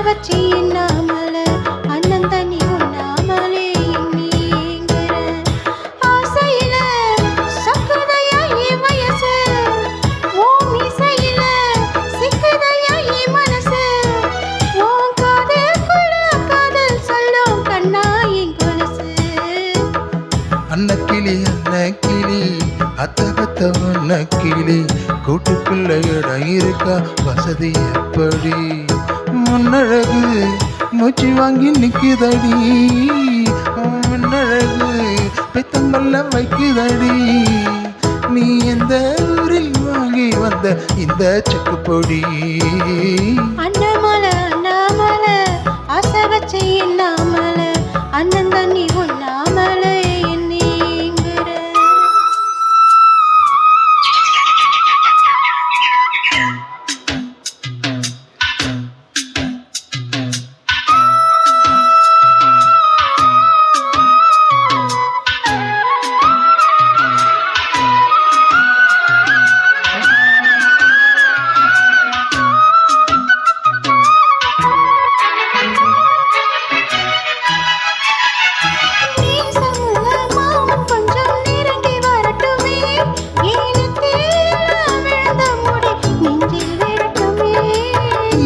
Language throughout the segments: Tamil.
வச்சு எண்ணாமல அண்ணன் தண்ணி உண்ணாமலே எண்ணீங்கிற ஆசையில சக்குதையா வயசு ஓம் இசையில சிக்குதையா மனசு ஓம் காதலுக்குள்ள காதல் சொல்லும் கண்ணா என் கொலுசு அன்னக்கிளி அன்னக்கிளி அத்தகத்த அன்னக்கிளி கூட்டுக்குள்ள இடம் இருக்கா வசதி எப்படி முன்னழகு மூச்சு வாங்கி நிக்குதடி முன்னழகு பித்தங்கள்ல வைக்குதடி நீ எந்த ஊரில் வாங்கி வந்த இந்த செக்குப்பொடி அண்ணாமலை அண்ணாமலை ஆசை வச்சு எண்ணாமல அண்ணன் தண்ணி உண்ணாமலே எண்ணீங்கிற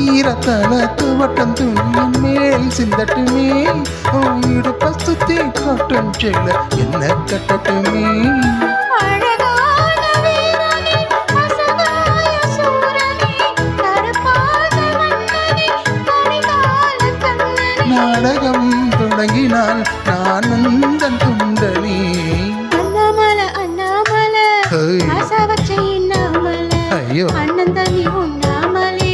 ஈரத்தனத்து வட்டம் துணியின் மேல் சிந்தட்டுமே இடுப்ப சுத்தி காட்டும் செல்ல என்ன கட்டட்டுமே நாடகம் தொடங்கினால் நான் நந்தன் துண்டனி அண்ணாமலை அண்ணாமலை ஆசை வச்சு எண்ணாமல ஐயோ அண்ணன் தண்ணி உண்ணாமலே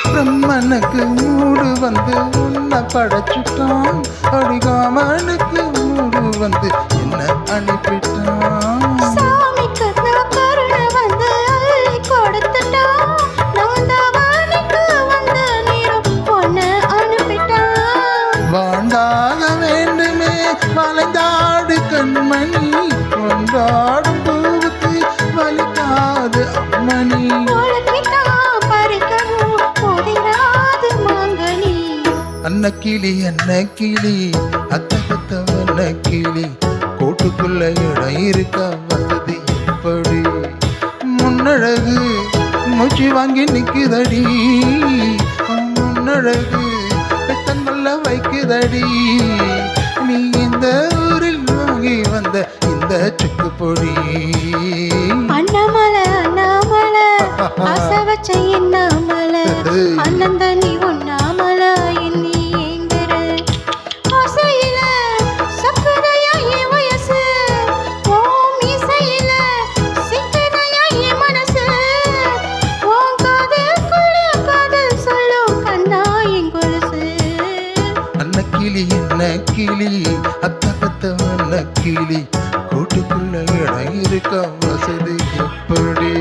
பிரம்மனுக்கு மூடு வந்து உன்னை படைச்சுட்டான் அடிகாமனுக்கு மூடு வந்து என்ன அனுப்பிட்டான் சாமிக்கு கருணை வந்து அள்ளி கொடுத்துட்டான் நான் தவானிக்கு வந்த நேரம் பொண்ணு அனுப்பிட்டான் வாண்டாக வேண்டுமே வளைந்தாடு கண்மணி கொண்டாடும் பூவுக்கு வலிக்காது அம்மணி அன்னக்கிளி அன்னக்கிளி அத்தகத்த அன்னக்கிளி கோட்டுக்குள்ள இடம் இருக்கா வசதி எப்படி முன்னழகு மூச்சு வாங்கி நிக்குதடி முன்னழகு பித்தங்கள்ல வைக்குதடி நீ இந்த ஊரில் வாங்கி வந்த இந்த சுக்குப்பொடி அண்ணாமலை அண்ணாமலை ஆசை வச்ச எண்ணாமலை அண்ணன் தண்ணி உண்ணாமல எண்ணீங்கிற ஆசையில சக்குதையா வயசு ஓம் இசையில சிக்குதையா மனசு ஓம் காதலுக்குள்ள காதல் சொல்லும் கண்ணா என் கொலுசு அன்னக்கிளி அன்னக்கிளி அத்தகத்த அன்னக்கிளி கூட்டுக்குள்ள இடம் இருக்க வசதி எப்படி